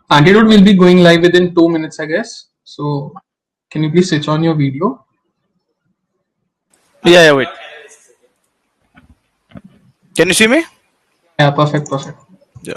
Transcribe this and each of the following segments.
Antidote will be going live within 2 minutes, I guess. So, can you please switch on your video? Yeah, wait. Can you see me? Yeah, perfect, perfect. Yeah.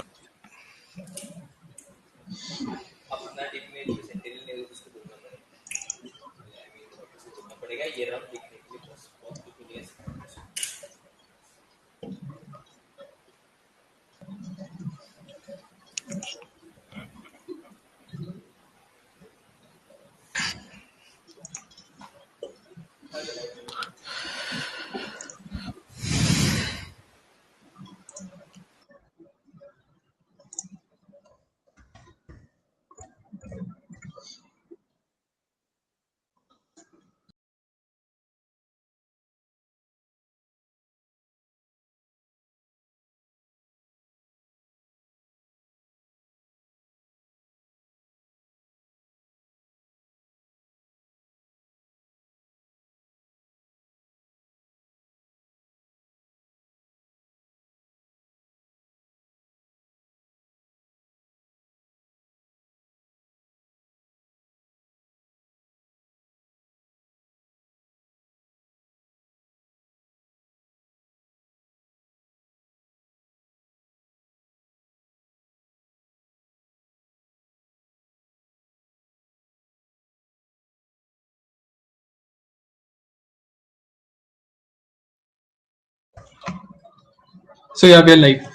So, yeah, we're live.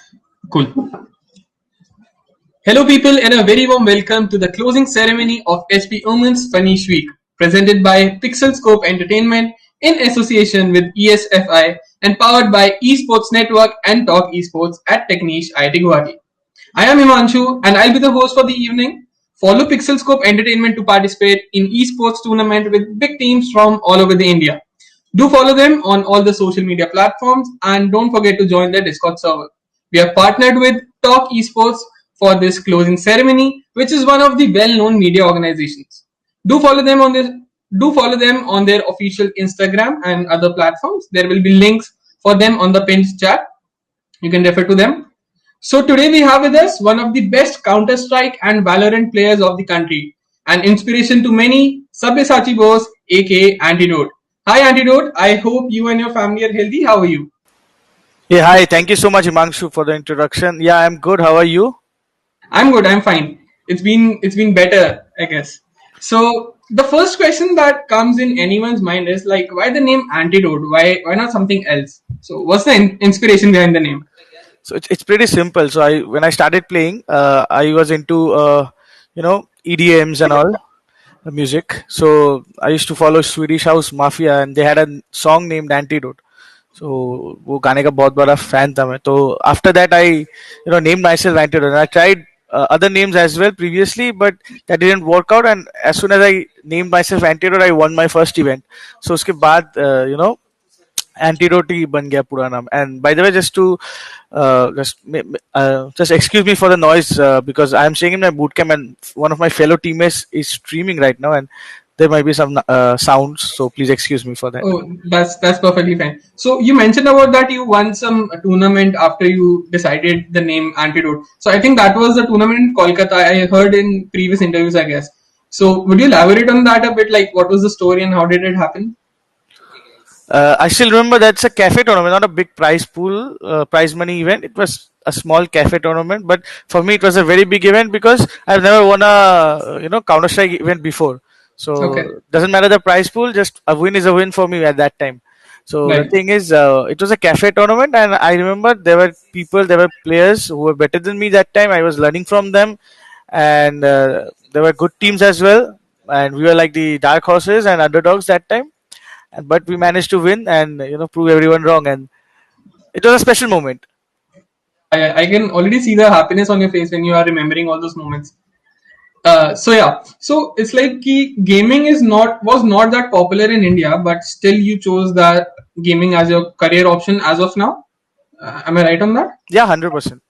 Cool. Hello, people, and a very warm welcome to the closing ceremony of HP Women's Finish Week, presented by Pixelscope Entertainment in association with ESFI and powered by Esports Network and Talk Esports at Techniche IIT Guwahati. I am Himanshu, and I'll be the host for the evening. Follow Pixelscope Entertainment to participate in esports tournament with big teams from all over the India. Do follow them on all the social media platforms and don't forget to join their Discord server. We have partnered with Talk Esports for this closing ceremony, which is one of the well-known media organizations. Do follow them on this. Do follow them on their official Instagram and other platforms. There will be links for them on the pinned chat. You can refer to them. So today we have with us one of the best Counter-Strike and Valorant players of the country, an inspiration to many, Sabyasachi Bose, aka Antidote. Hi Antidote, I hope you and your family are healthy. How are you? Yeah, hi. Thank you so much, Himanshu, for the introduction. Yeah, I'm good. How are you? I'm good. I'm fine. It's been better, I guess. So the first question that comes in anyone's mind is like, why the name Antidote? Why not something else? So what's the inspiration behind the name? So it's pretty simple. So I when I started playing, I was into EDMs and all the music. So I used to follow Swedish House Mafia, and they had a song named Antidote. So वो गाने का बहुत बड़ा fan था मैं. So after that I named myself Antidote. And I tried other names as well previously, but that didn't work out. And as soon as I named myself Antidote, I won my first event. So उसके बाद antidote ही बन गया पूरा नाम. And by the way just to just excuse me for the noise because I am staying in my boot camp and one of my fellow teammates is streaming right now and there might be some sounds, so please excuse me for that. Oh, that's perfectly fine. So you mentioned about that you won some tournament after you decided the name Antidote. So I think that was the tournament in Kolkata. I heard in previous interviews, I guess. So would you elaborate on that a bit? Like, what was the story and how did it happen? I still remember that's a cafe tournament, not a big prize pool, prize money event. It was a small cafe tournament, but for me it was a very big event because I've never won a Counter Strike event before. Okay, So doesn't matter the prize pool, just a win is a win for me at that time. So the right. thing is, it was a cafe tournament, and I remember there were players who were better than me that time. I was learning from them, and there were good teams as well, and we were like the dark horses and underdogs that time, but we managed to win and prove everyone wrong, and it was a special moment. I can already see the happiness on your face when you are remembering all those moments. So yeah, so it's like gaming was not that popular in India, but still you chose that gaming as your career option as of now. Am I right on that? Yeah, 100%.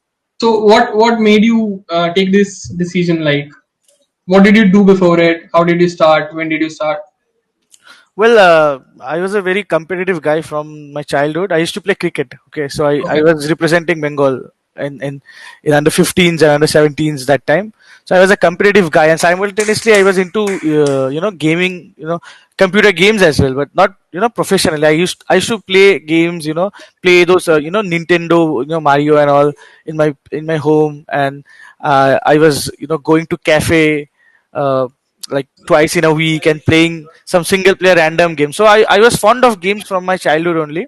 So what made you take this decision? Like, what did you do before it? How did you start? When did you start? Well, I was a very competitive guy from my childhood. I used to play cricket. Okay, so I Okay. was representing Bengal. in under 15s and under 17s that time. So I was a competitive guy, and simultaneously I was into gaming, computer games as well, but not professionally. I used to play games, play those Nintendo, Mario and all in my home, and I was going to cafe uh, like twice in a week and playing some single player random games. So I was fond of games from my childhood only,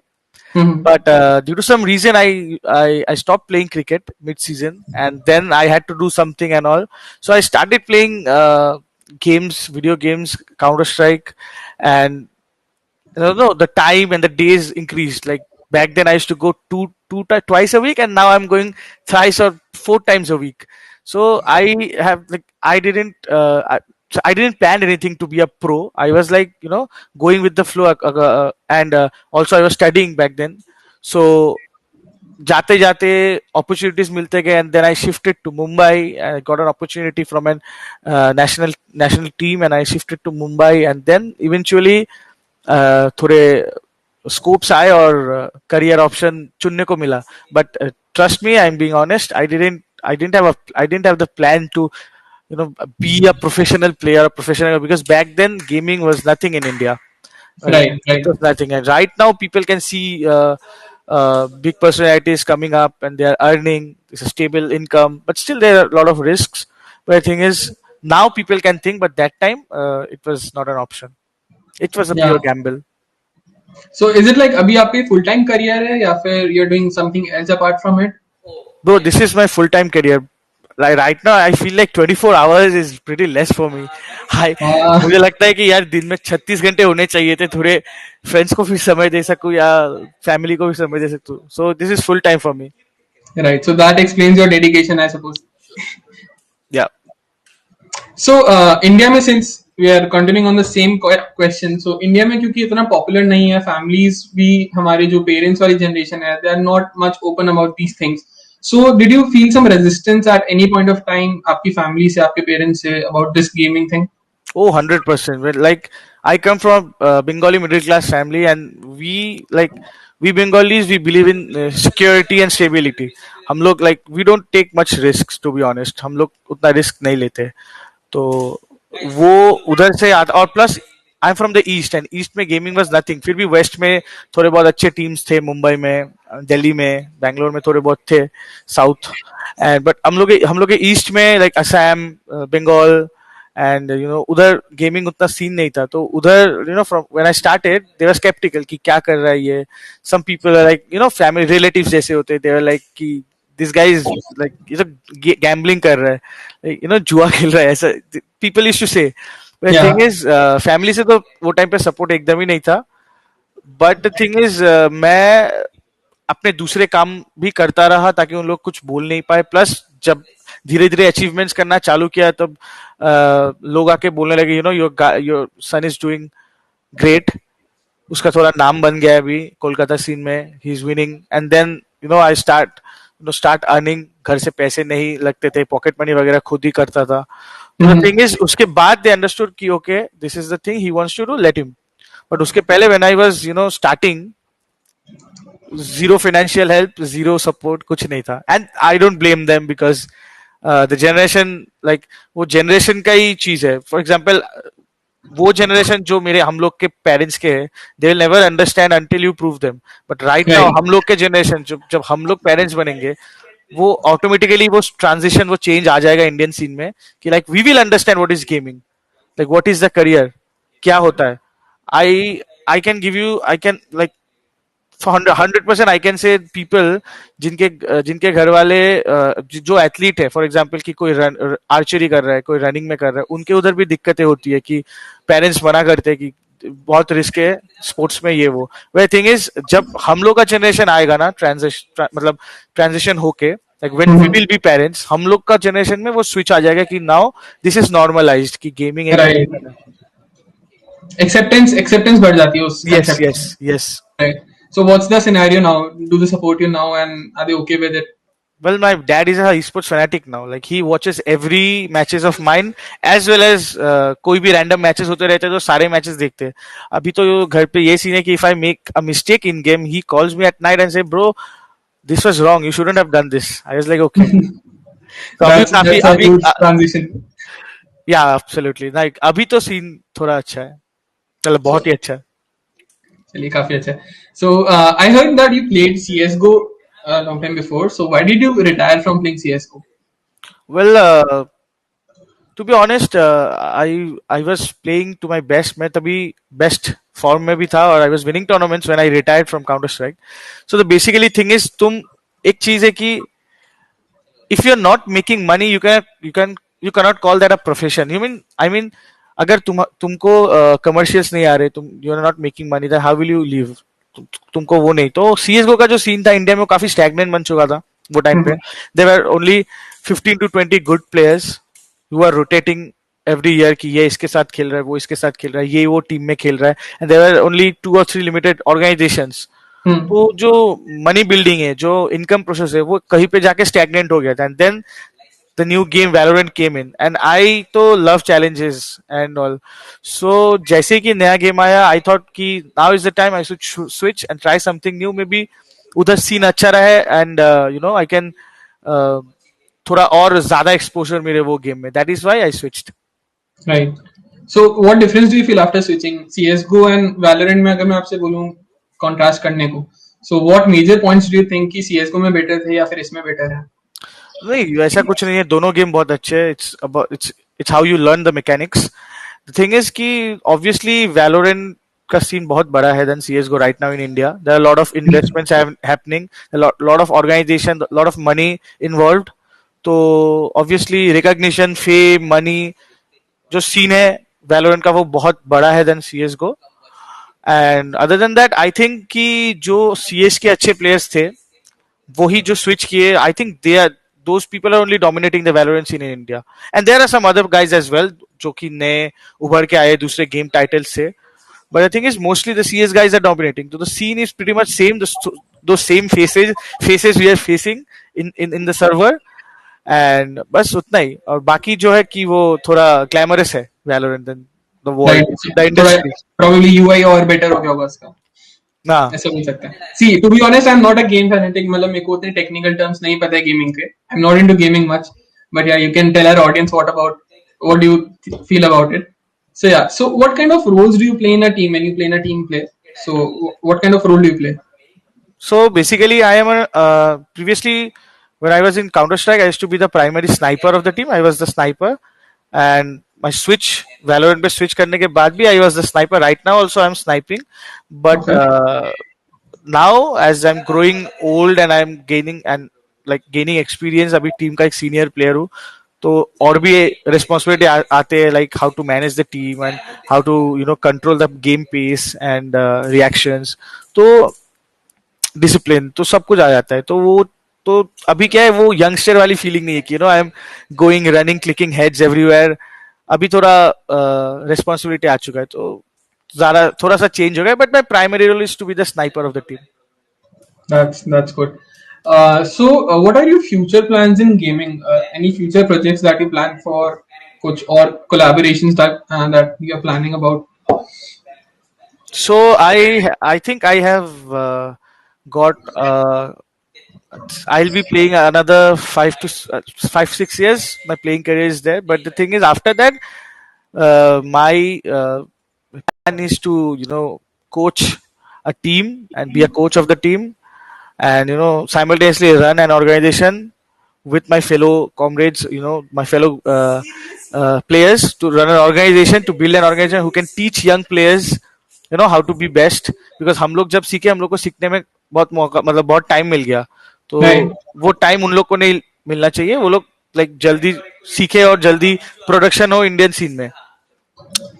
Mhm. but due to some reason I stopped playing cricket mid-season, and then I had to do something and all. So I started playing games, video games, Counter Strike, and no, the time and the days increased. Like back then, I used to go twice a week, and now I'm going thrice or four times a week. So I didn't plan anything to be a pro. I was like going with the flow, and also I was studying back then. So जाते जाते opportunities मिलते गए, and then I shifted to Mumbai. I got an opportunity from an national team, and I shifted to Mumbai, and then eventually थोड़े scopes आए और career option चुनने को मिला. But trust me, I'm being honest. I didn't have the plan to be a professional player, a professional, because back then gaming was nothing in India. Right, It right. was nothing. And right now, people can see big personalities coming up and they are earning. It's a stable income, but still there are a lot of risks. But the thing is, now people can think, but that time it was not an option. It was a Yeah. pure gamble. So is it like अभी आपकी full time career है या फिर you're doing something else apart from it? Bro, this is my full time career. Like right now, I feel like 24 hours is pretty less for me. मुझे लगता है कि यार दिन में 36 घंटे होने चाहिए थे, थोड़े फ्रेंड्स को भी समय दे सकूं या फैमिली को भी समय दे सकूं. So this is full time for me. Right. So that explains your dedication, I suppose. Yeah. So India में since we are continuing on the same question, so India में क्योंकि इतना popular नहीं है, families भी हमारे जो parents वाली generation है, they are not much open about these things. So did you feel some resistance at any point of time आपकी family से, आपके parents से about this gaming thing? Oh, 100%. Well, like I come from Bengali middle class family, and we Bengalis, we believe in security and stability. हम लोग like we don't take much risks, to be honest. हम लोग उतना risk नहीं लेते. तो वो उधर से आता, और plus I am from the east, and east में गेमिंग वाज नथिंग. फिर भी वेस्ट में थोड़े बहुत अच्छे टीम्स थे, मुंबई में, दिल्ली में, बैंगलोर में थोड़े बहुत थे, साउथ. एंड बट हम लोग के ईस्ट में लाइक असम, बंगाल, एंड उधर गेमिंग उतना सीन नहीं था. तो उधर from when I started they were sceptical कि क्या कर रहा है ये. Some people are like family relatives जैसे होते, दे वर लाइक कि दिस गाय इज लाइक ये तो गैम्बलिंग कर रहा है, जुआ खेल रहा है, ऐसा पीपल यूज्ड टू से. But Yeah. Thing is family से तो वो टाइम पे सपोर्ट एकदम ही नहीं था. बट द थिंग इज मैं अपने दूसरे काम भी करता रहा ताकि उन लोग कुछ बोल नहीं पाए. प्लस जब धीरे धीरे अचीवमेंट्स करना चालू किया, तब लोग आके बोलने लगे your son is doing great. उसका थोड़ा नाम बन गया है अभी कोलकाता सीन में, he is winning. And then I start earning. घर से पैसे नहीं लगते थे, पॉकेट मनी वगैरह खुद ही करता था. द थिंग इज उसके बाद दे अंडरस्टूड कि okay this is the thing he wants to do, let him. But उसके पहले when I was starting, zero financial help, zero support, कुछ नहीं था. And I don't blame them because the generation like वो generation का ही चीज है. फॉर एग्जाम्पल वो जनरेशन जो हम लोग के पेरेंट्स के है, they will never understand until you prove them. But right now हम लोग के जनरेशन जब हम लोग पेरेंट्स बनेंगे, वो ऑटोमेटिकली वो ट्रांजिशन, वो चेंज आ जाएगा इंडियन सीन में कि like we will understand what is gaming, like what is the career, क्या होता है. I can give you, I can like for 100% I can say people जिनके घर वाले जो एथलीट है, फॉर एग्जाम्पल कि कोई आर्चरी कर रहा है, कोई रनिंग में कर रहा है, उनके उधर भी दिक्कतें होती है कि पेरेंट्स मना करते हैं कि बहुत रिस्क है स्पोर्ट्स में, ये वो. वे थिंग इज जब हम लोग का जनरेशन आएगा ना, मतलब ट्रांजिशन होके, like when we will be parents, हम लोग का जनरेशन में वो स्विच आ जाएगा कि नाउ दिस इज नॉर्मलाइज्ड कि गेमिंग Right. Acceptance बढ़ जाती है उस yes concept. yes yes. Right. So what's the scenario now? Do they support you now, and are they okay with it? Well, my dad is a esports fanatic now. Like he watches every matches of mine as well as कोई भी random matches होते रहते हैं तो सारे matches देखते हैं. अभी तो घर पे ये सीन है कि if I make a mistake in game, he calls me at night and say, bro, this was wrong. You shouldn't have done this. I was like, okay. So अभी काफी that's a अभी huge transition. yeah, absolutely. Like अभी तो scene थोड़ा अच्छा है, मतलब बहुत So ही अच्छा है. चलिए काफी अच्छा है. So I heard that you played CS:GO a long time before. So why did you retire from playing CS:GO? Well, to be honest, I was playing to my best. मैं तभी best form में भी था और I was winning tournaments when I retired from Counter Strike. So the basically thing is तुम एक चीज है कि if you're not making money, you cannot call that a profession. I mean अगर तुमको commercials नहीं आ रहे, you're not making money, then how will you live? तुमको वो नहीं, तो CS:GO का जो सीन था इंडिया में वो काफी स्टैग्नेंट बन चुका था वो टाइम पे. There were only 15 to 20 good players who are rotating every year कि ये इसके साथ खेल रहा है, वो इसके साथ खेल रहा है, ये वो टीम में खेल रहा है, and there were only 2 or 3 limited organisations. तो जो मनी बिल्डिंग है, जो इनकम प्रोसेस है, वो कहीं पे जाके स्टैग्नेंट हो गया था. And then the new game Valorant came in, and I तो love challenges and all. So जैसे कि नया गेम आया, I thought कि now is the time I should switch and try something new. Maybe उधर सीन अच्छा रहे and I can थोड़ा और ज्यादा exposure मिले वो गेम में. That is why I switched. Right. So what difference do you feel after switching CS:GO and Valorant में, अगर मैं आपसे बोलूँ contrast करने को, so what major points do you think कि CS:GO में better थे या फिर इसमें better है? नहीं, ऐसा कुछ नहीं है, दोनों गेम बहुत अच्छे हैं. It's how you learn the mechanics. The thing is कि obviously Valorant का सीन बहुत बड़ा है than CS:GO right now in India. There are a lot of investments happening, a lot of organization, a lot of money involved. तो obviously recognition, fame, money, जो scene है Valorant का वो बहुत बड़ा है than CS:GO. And other than that, I think कि जो CS के अच्छे players थे वही जो स्विच किए, I think they are those people are only dominating the Valorant scene in India. And there are some other guys as well जो कि नए उभर के आए दूसरे गेम टाइटल से. But the thing is mostly the CS guys are dominating. So the scene is pretty much same. Those same faces we are facing in the server. And बस उतना ही. और बाकी जो है कि वो थोड़ा glamorous है Valorant than the world, Right. the industry. Probably UI और better हो गया होगा उसका. ना ऐसा बोल सकते हैं. See, to be honest, I'm not a game fanatic. मतलब मेरे को उतने technical terms नहीं पता है gaming के. I'm not into gaming much. But yeah, you can tell our audience what do you feel about it. So yeah, so what kind of roles do you play in a team when you play in a team play? So what kind of role do you play? So basically, I am previously when I was in Counter Strike, I used to be the primary sniper of the team. I was the sniper, and my switch Valorant पे switch करने के बाद भी I was the sniper. Right now also I'm sniping, but Okay. now as I'm growing old and I'm gaining experience, अभी team का एक senior player हूँ, तो और भी responsibility आते हैं, like how to manage the team and how to control the game pace and reactions. तो डिसिप्लिन तो सब कुछ आ जाता है. तो वो तो अभी क्या है, वो यंगस्टर वाली फीलिंग नहीं है कि I am going running clicking heads everywhere. अभी थोड़ा रिस्पॉन्सिबिलिटी आ चुका है, तो ज्यादा थोड़ा सा चेंज हो गया. But my primary role is to be the sniper of the team. That's good. So what are your future plans in gaming? Any future projects that you plan for, कुछ और collaborations that you are planning about? So I think I have got I'll be playing another 5 to 6 years. My playing career is there, but the thing is, after that, my plan is to coach a team and be a coach of the team, and simultaneously run an organization with my fellow comrades, my fellow players, to run an organization, to build an organization who can teach young players how to be best. Because हम लोग जब सीखे, हम लोग को सीखने में बहुत मौका, मतलब बहुत टाइम मिल गया, तो Right. वो टाइम उन लोग को नहीं मिलना चाहिए. वो लोग लाइक जल्दी सीखे और जल्दी प्रोडक्शन हो इंडियन सीन में.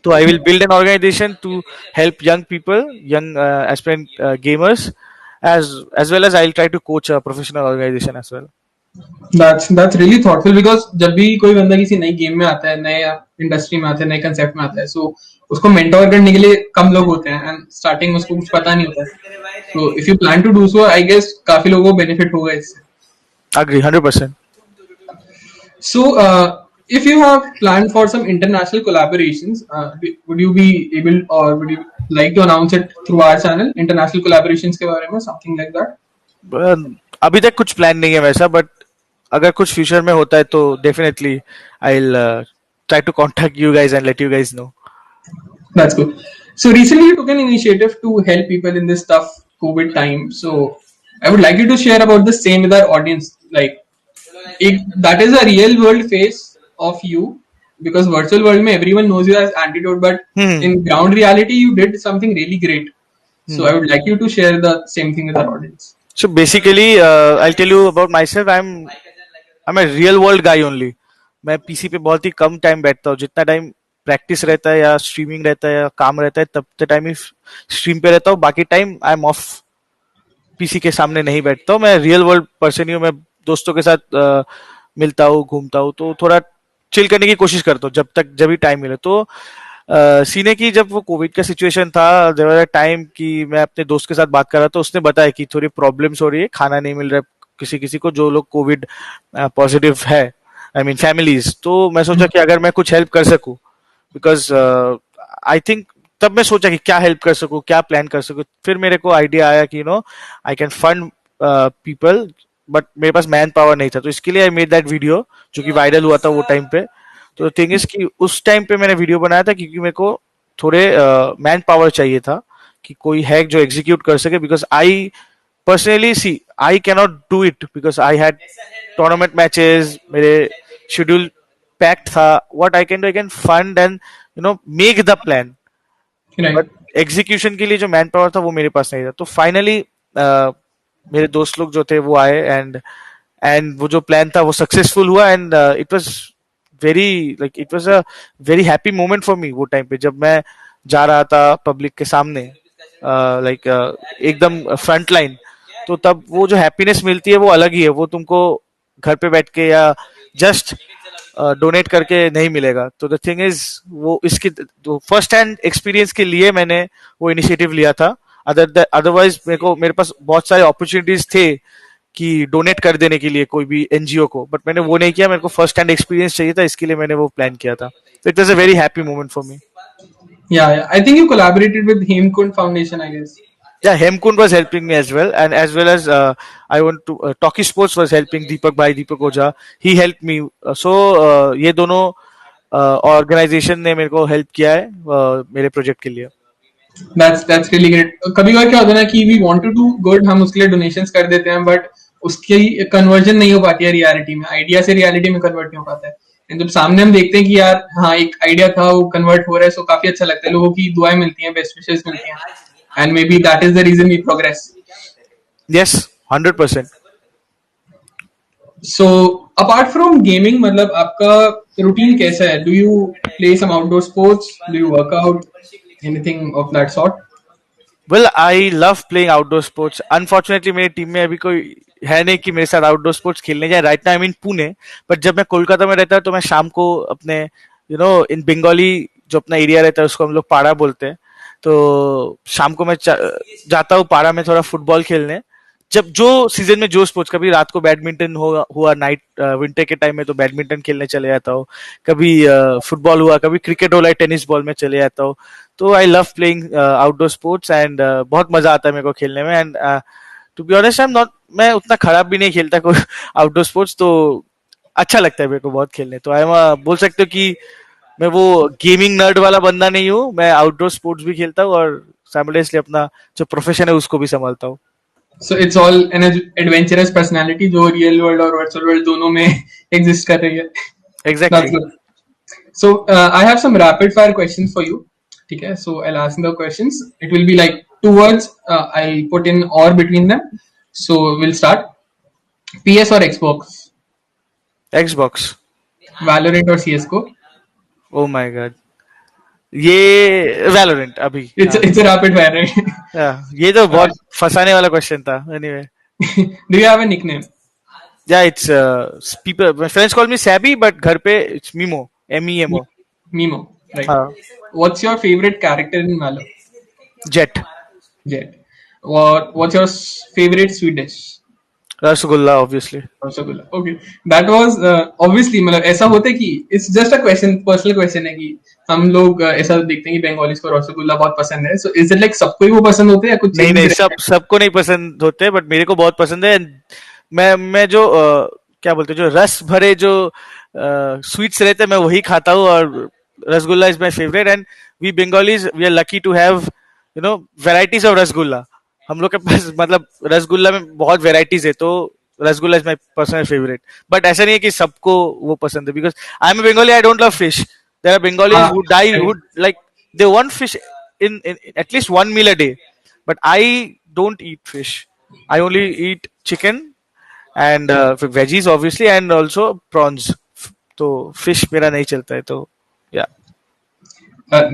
तो I will build an organisation to help young people, young aspirant gamers, as well as I'll try to coach a professional organization as well. That's really thoughtful, because जब भी कोई बंदा किसी नई game में आता है, नए इंडस्ट्री में आता है, नए कंसेप्ट में आता है, सो उसको मेंटोर करने के लिए कम लोग होते हैं, एंड स्टार्टिंग में उसको कुछ पता नहीं होता है. So if you plan to do so, I guess काफी लोगों को बेनिफिट होगा इससे. Agree, 100%. So if you have planned for some international collaborations, would you be able, or would you like to announce it through our channel, international collaborations के बारे में, something like that? अभी तक कुछ प्लान नहीं है वैसा, बट अगर कुछ फ्यूचर में होता है तो definitely I will try to contact you guys and let you guys know. That's good. So recently you took an initiative to help people in this tough COVID time. So I would like you to share about the same with our audience. Like, that is a real world face of you, because virtual world में everyone knows you as antidote, but in ground reality you did something really great. So I would like you to share the same thing with our audience. So basically, I'll tell you about myself. I'm a real world guy only. मैं PC पे बहुत ही कम time बैठता हूँ. जितना time practice रहता है या streaming रहता है या काम रहता है तब टाइम ही स्ट्रीम पे रहता हूँ. बाकी time I am of. PC के सामने नहीं बैठता हूँ. मैं रियल वर्ल्ड पर्सन ही हूँ. मैं दोस्तों के साथ मिलता हूँ, घूमता हूँ, तो थोड़ा चिल करने की कोशिश करता हूँ जब भी टाइम मिले. तो सीने की जब वो कोविड का सिचुएशन था, देयर वाज अ टाइम कि मैं अपने दोस्त के साथ बात कर रहा था. उसने बताया कि थोड़ी प्रॉब्लम्स हो रही है, खाना नहीं मिल रहा है किसी किसी को जो लोग कोविड पॉजिटिव है, आई मीन फैमिलीज. तो मैं सोचा कि अगर मैं कुछ हेल्प कर सकूं, बिकॉज आई थिंक तब मैं सोचा कि क्या हेल्प कर सकूं, क्या प्लान कर सकूं. फिर मेरे को आइडिया आया कि आई कैन फंड पीपल, बट मेरे पास मैन पावर नहीं था. तो इसके लिए आई मेड दैट वीडियो जो कि वायरल हुआ था वो टाइम पे. तो थिंग इज कि उस टाइम पे मैंने वीडियो बनाया था क्योंकि मेरे को थोड़े मैन पावर चाहिए था कि कोई हैक जो एग्जीक्यूट कर सके. Because I personally see I cannot do it because I had tournament matches, मेरे शेड्यूल पैक्ड था. What I can do, I can fund and make the plan, but execution के लिए जो मैन पावर था वो मेरे पास नहीं था. तो फाइनली मेरे दोस्त लोग जो थे वो आए एंड वो जो प्लान था वो सक्सेसफुल हुआ. And it was it was a very happy moment for me. वो टाइम पे जब मैं जा रहा था पब्लिक के सामने, एकदम फ्रंट लाइन, तो तब वो जो हैप्पीनेस मिलती है वो अलग ही है. वो तुमको घर पे बैठ के या जस्ट डोनेट करके नहीं मिलेगा. तो द थिंग इज वो इसकी फर्स्ट हैंड एक्सपीरियंस के लिए मैंने वो इनिशिएटिव लिया था. अदरवाइज मेरे पास बहुत सारे अपॉर्चुनिटीज थे कि डोनेट कर देने के लिए कोई भी एनजीओ को, बट मैंने वो नहीं किया. मेरे को फर्स्ट हैंड एक्सपीरियंस चाहिए था, इसके लिए मैंने वो प्लान किया था. तो it was a very happy moment for me. Yeah. I think you collaborated with Hemkund Foundation, I guess. Yeah, Hemkund was helping me as well, and as well as I want to Talkie Sports was helping Deepak Oja. He helped me. So ये दोनों organisation ने मेरे को help किया है मेरे project के लिए. That's really great. कभी कभार क्या होता है ना कि we want to do good, हम उसके लिए donations कर देते हैं, but उसकी कन्वर्जन नहीं हो पाती है रियलिटी में. आइडिया से रियलिटी में कन्वर्ट नहीं हो पाता है. जब सामने हम देखते हैं कि यार हाँ एक आइडिया था वो कन्वर्ट हो रहा है, सो काफी अच्छा लगता है. लोगों की दुआएं मिलती हैं, बेस्ट विशेस मिलती हैं, and maybe that is the reason we progress. Yes, 100%. So apart from gaming, मतलब आपका रूटीन कैसा है? Do you play some outdoor sports, do you work out, anything of that sort? Well, I love playing outdoor sports. Unfortunately, मेरी team में अभी कोई है नहीं कि मेरे साथ आउटडोर स्पोर्ट्स खेलने जाए. Right now I mean Pune. But जब मैं कोलकाता में रहता हूँ तो मैं शाम को अपने इन बंगाली जो अपना एरिया रहता है उसको हम लोग पाड़ा बोलते हैं. तो शाम को मैं जाता हूँ पाड़ा में थोड़ा फुटबॉल खेलने. जब जो सीजन में जो स्पोर्ट्स, कभी रात को बैडमिंटन हुआ नाइट विंटर के टाइम में तो बैडमिंटन खेलने चले जाता हूँ. कभी फुटबॉल हुआ, कभी क्रिकेट हो रहा है, टेनिस बॉल में चले जाता हूँ. तो I love playing outdoor sports and बहुत मजा आता है मेरे को खेलने में. एंड टू बी ऑनेस्ट मैं उतना खराब भी नहीं खेलता कोई आउटडोर स्पोर्ट्स. तो अच्छा लगता है मेरे को बहुत खेलने. तो बोल सकते हो कि मैं वो गेमिंग नर्ड वाला बंदा नहीं हूँ. मैं आउटडोर स्पोर्ट्स भी खेलता हूँ और साइमल्टेनियसली अपना जो प्रोफेशन है उसको भी संभालता हूँ. So it's all an adventurous personality जो real world और virtual world दोनों में exist कर रही है. Exactly. That's good. So I have some rapid fire questions for you. ठीक है? So I'll ask the questions. It will be like 2 words. I'll put in or between them. So we'll start. PS or Xbox? Xbox. Valorant और CS:GO? Oh my god. ये Valorant अभी. It's a rapid fire, right? ये तो बहुत फंसाने वाला question था. Anyway. Do you have a nickname? Yeah, it's people. My friends call me Sabby, but घर पे it's Mimo. MEMO. Mimo. Right. What's your favorite character in Valor? Jet. Jet. What's your favorite sweet dish? Rasgulla, obviously. Rasgulla. Okay. That was obviously, मतलब ऐसा होता है कि it's just a question, personal question है कि हम लोग ऐसा देखते हैं कि बंगालीज को रसगुल्ला बहुत पसंद है. So is it like सबको ही वो पसंद होते हैं या कुछ? नहीं सबको नहीं पसंद होते, बट मेरे को बहुत पसंद है. मैं जो क्या बोलते हैं, जो रस भरे जो स्वीट्स रहते हैं मैं वही खाता हूँ, और rasgulla is my favourite. And we Bengalis we are lucky to have varieties of rasgulla. हम लोग के पास मतलब रसगुल्ला में बहुत वैरायटीज है, तो rasgulla is my personal favourite. But ऐसा नहीं है कि सबको वो पसंद है, because I am Bengali, I don't love fish. There are Bengalis Ah, who die right. Who like they want fish in at least one meal a day, but I don't eat fish. I only eat chicken and veggies obviously, and also prawns. तो fish मेरा नहीं चलता है, तो yeah.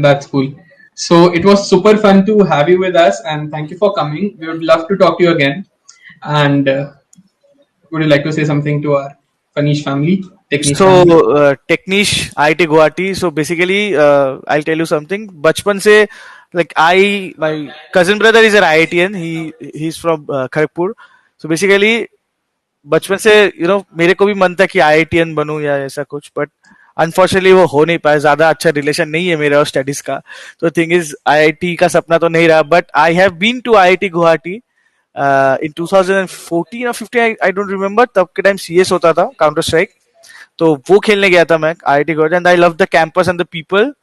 That's cool. So it was super fun to have you with us, and thank you for coming. We would love to talk to you again. And would you like to say something to our Fanish family, Technish So family? Technish IIT Guwahati. So basically, I'll tell you something. बचपन से like my cousin brother is an IITian. He's from Kharagpur. So basically बचपन से मेरे को भी मन था कि आईआईटीएन बनूं या ऐसा कुछ, बट अनफॉर्चुनेटली वो हो नहीं पाया। ज्यादा अच्छा रिलेशन नहीं है मेरा और स्टडीज का, तो थिंग इज आईआईटी का सपना तो नहीं रहा। But I have been to IIT Guwahati in 2014 और 15, आई डोंट रिमेम्बर। तब के टाइम सीएस होता था, काउंटर स्ट्राइक, तो वो खेलने गया था मैं IIT Guwahati. And I love the campus and the people.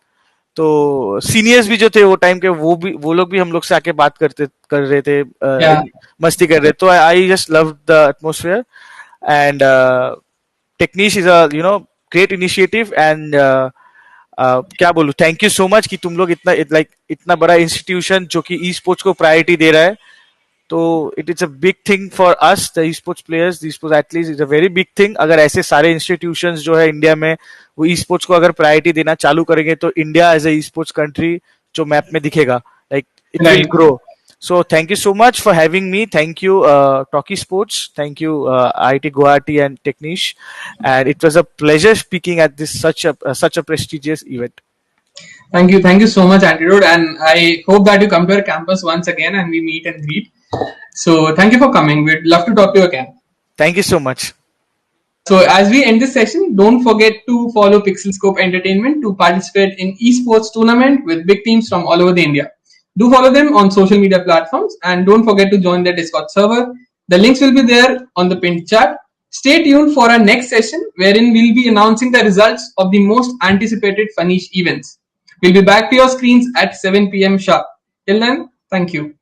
तो सीनियर्स भी जो थे वो टाइम के, वो लोग भी हम लोग से आके बात कर रहे थे, Yeah. मस्ती कर रहे थे। तो I just love the atmosphere. And Techniche is a great initiative. And क्या बोलूं, थैंक यू सो मच कि तुम लोग इतना बड़ा इंस्टीट्यूशन जो कि ई स्पोर्ट्स को प्रायोरिटी दे रहा है। तो it is a big thing for us the e sports players, the e sports athletes, is a very big thing. अगर ऐसे सारे इंस्टीट्यूशंस जो है इंडिया में वो ई स्पोर्ट्स को अगर प्रायोरिटी देना चालू करेंगे, तो India as a esports country जो मैप में दिखेगा, like it will Right. Grow. So thank you so much for having me. Thank you, Talkie Sports. Thank you, IIT Guwahati and Technish. And it was a pleasure speaking at this such a prestigious event. Thank you so much, Antidote, and I hope that you come to our campus once again and we meet and greet. So thank you for coming. We'd love to talk to you again. Thank you so much. So as we end this session, don't forget to follow Pixelscope Entertainment to participate in esports tournament with big teams from all over the India. Do follow them on social media platforms and don't forget to join their Discord server. The links will be there on the pinned chat. Stay tuned for our next session wherein we'll be announcing the results of the most anticipated Fanish events. We'll be back to your screens at 7 p.m. sharp. Till then, thank you.